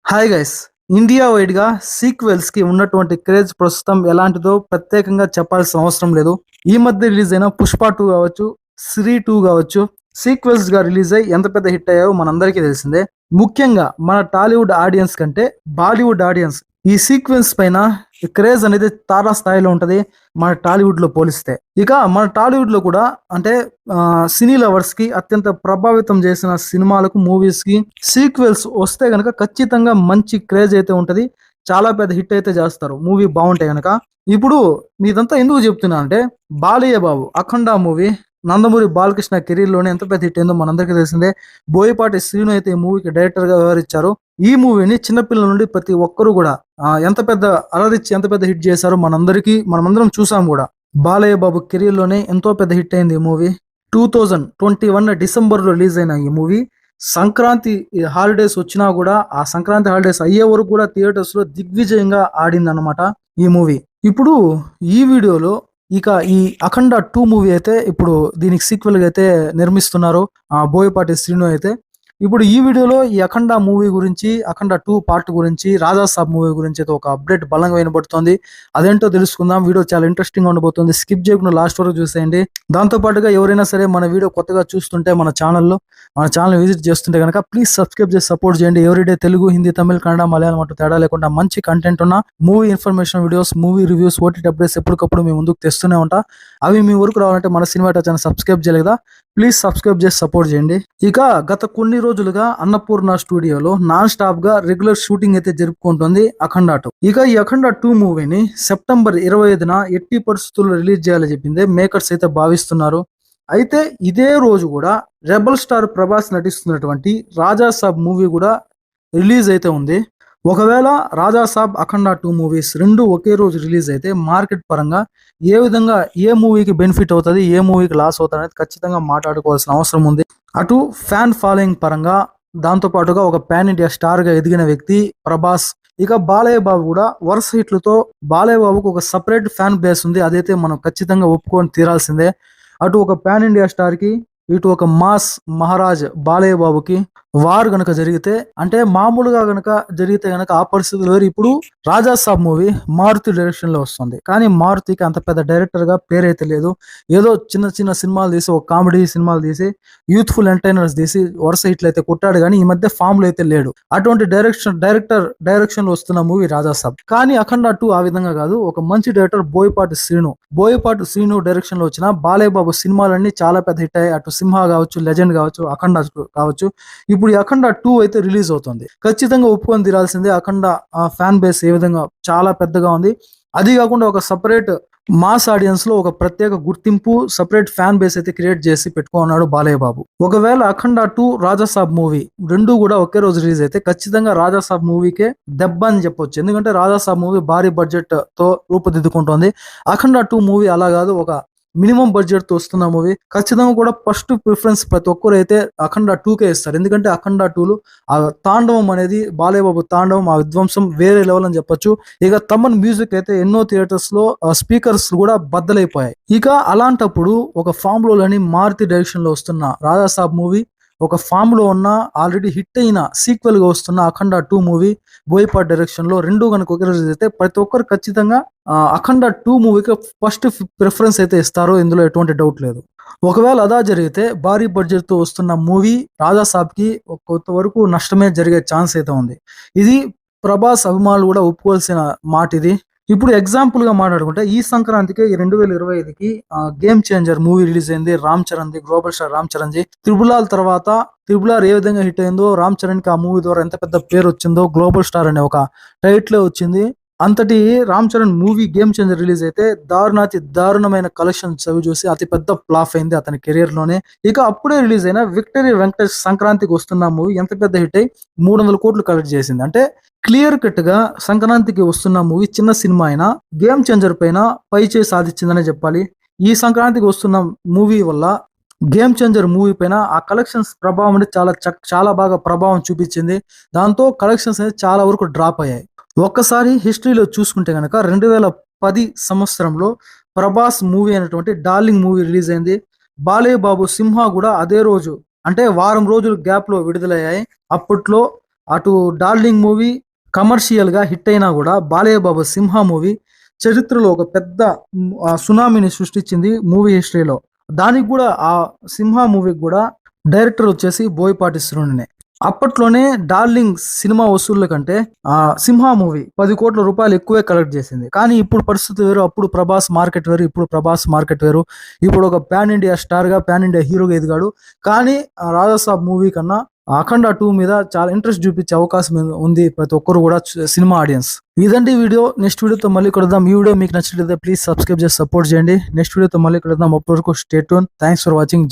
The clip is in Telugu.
Hi guys. ఇండియా వైడ్‌గా సీక్వెల్స్‌కి ఉన్నటువంటి క్రేజ్ ప్రస్తుతం ఎలాంటిదో ప్రత్యేకంగా చెప్పాల్సిన అవసరం లేదు. ఈ మధ్య రిలీజ్ అయిన 'పుష్ప 2' గావచ్చు, 'శ్రీ 2' గావచ్చు, సీక్వెల్స్‌గా రిలీజ్ అయ్యి ఎంత పెద్ద హిట్ అయ్యాయో మనందరికీ తెలిసిందే. ముఖ్యంగా మన టాలీవుడ్ ఆడియన్స్ కంటే బాలీవుడ్ ఆడియన్స్ ఈ సీక్వెన్స్ పైన క్రేజ్ అనేది తారాస్థాయిలో ఉంటది మన టాలీవుడ్‌లో పోలిస్తే. ఇక మన టాలీవుడ్‌లో కూడా అంటే సినీ లవర్స్‌కి అత్యంత ప్రభావితం చేసిన సినిమాలకు, మూవీస్‌కి సీక్వెల్స్ వస్తే గనక ఖచ్చితంగా మంచి క్రేజ్ అయితే ఉంటది. చాలా పెద్ద హిట్ అయితే చేస్తారు. మూవీ బావుంటే గనక. ఇప్పుడు ఇదంతా ఎందుకు చెప్తున్నానంటే, బాలయ్య బాబు 'అఖండ' మూవీ నందమూరి బాలకృష్ణ కెరీర్‌లోనే ఎంత పెద్ద హిట్ అయిందో మనందరికీ తెలిసిందే. బోయపాటి శ్రీను అయితే ఈ మూవీకి డైరెక్టర్‌గా వ్యవహరించారు. ఈ మూవీని చిన్న పిల్లల నుండి ప్రతి ఒక్కరు కూడా ఎంత పెద్ద అలరిచ్చి ఎంత పెద్ద హిట్ చేశారో మనమందరం చూసాం గూడా. బాలయ్య బాబు కెరీర్‌లోనే ఎంతో పెద్ద హిట్ అయింది ఈ మూవీ. 2021 డిసెంబర్‌లో రిలీజ్ అయిన ఈ మూవీ సంక్రాంతి హాలిడేస్ వచ్చినా గూడా, ఆ సంక్రాంతి హాలిడేస్ అయ్యే వరకు కూడా థియేటర్స్‌లో దిగ్విజయంగా ఆడిందన్నమాట ఈ మూవీ. ఇప్పుడు ఈ వీడియోలో ఇక ఈ 'అఖండ 2' మూవీ అయితే ఇప్పుడు దీనికి సీక్వెల్‌గా అయితే నిర్మిస్తున్నారు. బోయపాటి శ్రీను అయితే. ఇప్పుడు ఈ వీడియోలో ఈ 'అఖండ' మూవీ గురించి, 'అఖండ 2' పార్ట్ గురించి, 'రాజా సాబ్' మూవీ గురించి అయితే ఒక అప్డేట్ బలంగా వినబడుతోంది. అదేంటో తెలుసుకుందాం. వీడియో చాలా ఇంట్రెస్టింగ్‌గా ఉండబోతుంది. స్కిప్ చేయకుండా లాస్ట్ వరకు చూసేయండి. దాంతో పాటుగా ఎవరైనా సరే మన వీడియో కొత్తగా చూస్తుంటే మన ఛానల్ విజిట్ చేస్తుంటే గనక ప్లీజ్ సబ్స్క్రైబ్ చేసి సపోర్ట్ చేయండి. ఎవ్రీడే తెలుగు, హిందీ, తమిళ్, కన్నడ, మలయాళం అంటూ తేడా లేకుండా మంచి కంటెంట్ ఉన్న movie information videos, movie reviews, OTT updates ఎప్పటికప్పుడు మీ ముందుకు తెస్తూనే ఉంటా. అవి మీ వరకు రావాలంటే మన సినిమా ఛానల్ సబ్స్క్రైబ్ చేయలేదా? ప్లీజ్ సబ్స్క్రైబ్ చేసి సపోర్ట్ చేయండి. ఇక గత కొన్ని రోజులుగా అన్నపూర్ణ స్టూడియోలో నాన్ స్టాప్ గా రెగ్యులర్ షూటింగ్ అయితే జరుపుకుంటుంది 'అఖండ 2'. ఇక ఈ 'అఖండ 2' మూవీని సెప్టెంబర్ 25న ఎట్టి పరిస్థితుల్లో రిలీజ్ చేయాలని చెప్పింది మేకర్స్ అయితే భావిస్తున్నారు. అయితే ఇదే రోజు కూడా రెబల్ స్టార్ ప్రభాస్ నటిస్తున్నటువంటి 'రాజా సాబ్' మూవీ కూడా రిలీజ్ అయితే ఉంది. ఒకవేళ 'రాజా సాబ్', 'అఖండ 2' మూవీస్ రెండు ఒకే రోజు రిలీజ్ అయితే మార్కెట్ పరంగా ఏ విధంగా ఏ మూవీకి బెనిఫిట్ అవుతది, ఏ మూవీకి లాస్ అవుతది అనేది ఖచ్చితంగా మాట్లాడుకోవాల్సిన అవసరం ఉంది. అటు ఫ్యాన్ ఫాలోయింగ్ పరంగా, దాంతో పాటుగా ఒక పాన్ ఇండియా స్టార్ గా ఎదిగిన వ్యక్తి ప్రభాస్. ఇక బాలయ్య బాబు కూడా వరుస హిట్లతో బాలయ్య బాబుకు ఒక సపరేట్ ఫ్యాన్ బేస్ ఉంది. అదైతే మనం ఖచ్చితంగా ఒప్పుకొని తీరాల్సిందే. అటు ఒక పాన్ ఇండియా స్టార్ కి, ఇటు ఒక మాస్ మహారాజ్ బాలయ్య బాబుకి వార్ గనక జరిగితే, అంటే మామూలుగా గనక జరిగితే గనక ఆ పరిస్థితులు వేరు. ఇప్పుడు 'రాజా సాబ్' మూవీ మారుతి డైరెక్షన్ లో వస్తుంది. కానీ మారుతికి అంత పెద్ద డైరెక్టర్ గా పేరైతే లేదు. ఏదో చిన్న చిన్న సినిమాలు తీసి, ఒక కామెడీ సినిమాలు తీసి, యూత్ఫుల్ ఎంటర్టైనర్స్ తీసి వరుస హిట్లు అయితే కొట్టాడు, కానీ ఈ మధ్య ఫామ్ లో అయితే లేడు. అటువంటి డైరెక్షన్ లో వస్తున్న మూవీ 'రాజా సాబ్'. కానీ 'అఖండ 2' ఆ విధంగా కాదు. ఒక మంచి డైరెక్టర్ బోయపాటి శ్రీను డైరెక్షన్ లో వచ్చిన బాలయ్య బాబు సినిమాలన్నీ చాలా పెద్ద హిట్ అయ్యాయి. అటు 'సింహ' కావచ్చు, 'లెజెండ్' కావచ్చు, 'అఖండ' కావచ్చు. ఇప్పుడు ఈ 'అఖండ 2' అయితే రిలీజ్ అవుతుంది. ఖచ్చితంగా ఒప్పుకొని తీరాల్సిందే. 'అఖండ' ఫ్యాన్ బేస్ ఏ విధంగా చాలా పెద్దగా ఉంది. అది కాకుండా ఒక సపరేట్ మాస్ ఆడియన్స్ లో ఒక ప్రత్యేక గుర్తింపు, సపరేట్ ఫ్యాన్ బేస్ అయితే క్రియేట్ చేసి పెట్టుకున్నాడు బాలయ్య బాబు. ఒకవేళ 'అఖండ 2', 'రాజా సాబ్' మూవీ రెండు కూడా ఒకే రోజు రిలీజ్ అయితే ఖచ్చితంగా 'రాజా సాబ్' మూవీకే దెబ్బ అని చెప్పొచ్చు. ఎందుకంటే 'రాజా సాబ్' మూవీ భారీ బడ్జెట్ తో రూపుదిద్దుకుంటోంది. 'అఖండ 2' మూవీ అలా కాదు, ఒక మినిమం బడ్జెట్ తో వస్తున్న మూవీ. ఖచ్చితంగా కూడా ఫస్ట్ ప్రిఫరెన్స్ ప్రతి ఒక్కరు అయితే 'అఖండ 2'కే ఇస్తారు. ఎందుకంటే 'అఖండ 2'లో ఆ తాండవం అనేది, బాలయ్య బాబు తాండవం, ఆ విధ్వంసం వేరే లెవెల్ అని చెప్పొచ్చు. ఇక తమన్ మ్యూజిక్ అయితే ఎన్నో థియేటర్స్ లో స్పీకర్స్ కూడా బద్దలైపోయాయి. ఇక అలాంటప్పుడు ఒక ఫామ్ లో లేని మారుతి డైరెక్షన్ లో వస్తున్న 'రాజా సాబ్' మూవీ, ఒక ఫామ్ లో ఉన్న ఆల్రెడీ హిట్ అయిన సీక్వెల్ గా వస్తున్న 'అఖండ 2' మూవీ బోయపాటి డైరెక్షన్ లో రెండు కనుక ఒకే రోజు అయితే ప్రతి ఒక్కరు ఖచ్చితంగా 'అఖండ 2' మూవీకి ఫస్ట్ ప్రిఫరెన్స్ అయితే ఇస్తారు. ఇందులో ఎటువంటి డౌట్ లేదు. ఒకవేళ అదా జరిగితే భారీ బడ్జెట్ తో వస్తున్న మూవీ 'రాజా సాబ్' కి కొంతవరకు నష్టమే జరిగే ఛాన్స్ అయితే ఉంది. ఇది ప్రభాస్ అభిమానులు కూడా ఒప్పుకోవాల్సిన మాట ఇది. ఇప్పుడు ఎగ్జాంపుల్ గా మాట్లాడుకుంటే ఈ సంక్రాంతికి 2025కి గేమ్ చేంజర్ మూవీ రిలీజ్ అయింది. రామ్ చరణ్ ది, global star Ram Charan ji. Triple R తర్వాత ఏ విధంగా హిట్ అయిందో, రామ్ చరణ్ కి ఆ మూవీ ద్వారా ఎంత పెద్ద పేరు వచ్చిందో, గ్లోబల్ స్టార్ అనే ఒక టైటిల్ వచ్చింది. అంతటి Ram Charan movie game changer release అయితే దారుణాతి దారుణమైన కలెక్షన్స్ అవి చూసి అతి పెద్ద ఫ్లాప్ అయింది అతని కెరీర్ లోనే. ఇక అప్పుడే రిలీజ్ అయిన విక్టరీ వెంకటేష్ సంక్రాంతికి వస్తున్న మూవీ ఎంత పెద్ద హిట్ అయి 300 కోట్లు కలెక్ట్ చేసింది. అంటే క్లియర్ కట్ గా సంక్రాంతికి వస్తున్న మూవీ చిన్న సినిమా అయినా గేమ్ చేంజర్ పైన పై చేయి సాధించిందనే చెప్పాలి. ఈ సంక్రాంతికి వస్తున్న మూవీ వల్ల గేమ్ చేంజర్ మూవీ పైన ఆ కలెక్షన్స్ ప్రభావం అనేది చాలా బాగా ప్రభావం చూపించింది. దాంతో కలెక్షన్స్ అనేది చాలా వరకు డ్రాప్ అయ్యాయి. ఒక్కసారి హిస్టరీలో చూసుకుంటే గనక 2010 సంవత్సరంలో ప్రభాస్ మూవీ అయినటువంటి డార్లింగ్ మూవీ రిలీజ్ అయింది. బాలయ్య బాబు 'సింహ' కూడా అదే రోజు, అంటే వారం రోజులు గ్యాప్ లో విడుదలయ్యాయి. అప్పట్లో అటు డార్లింగ్ మూవీ కమర్షియల్ గా హిట్ అయినా కూడా బాలయ్య బాబు సింహ మూవీ చరిత్రలో ఒక పెద్ద సునామీని సృష్టించింది మూవీ హిస్టరీలో. దానికి కూడా ఆ సింహ మూవీకి కూడా డైరెక్టర్ వచ్చేసి బోయపాటి శ్రీనునే. అప్పట్లోనే డార్లింగ్ సినిమా వసూళ్ల కంటే ఆ సింహ మూవీ 10 కోట్ల రూపాయలు ఎక్కువే కలెక్ట్ చేసింది. కానీ ఇప్పుడు పరిస్థితి వేరు. అప్పుడు ప్రభాస్ మార్కెట్ వేరు, ఇప్పుడు ప్రభాస్ మార్కెట్ వేరు. ఇప్పుడు ఒక పాన్ ఇండియా స్టార్ గా, పాన్ ఇండియా హీరోగా ఎదిగాడు. కానీ ఆ రాజాసాబ్ మూవీ కన్నా అఖండ 2 మీద చాలా ఇంట్రెస్ట్ చూపించే అవకాశం ఉంది ప్రతి ఒక్కరు కూడా, సినిమా ఆడియన్స్. ఇదండి వీడియో. నెక్స్ట్ వీడియోతో మళ్ళీ కలుద్దాం. ఈ వీడియో మీకు నచ్చినట్లయితే ప్లీజ్ సబ్స్క్రైబ్ చేసి సపోర్ట్ చేయండి. నెక్స్ట్ వీడియోతో మళ్ళీ కలుద్దాం. అప్పటి వరకు stay tune. Thanks for watching.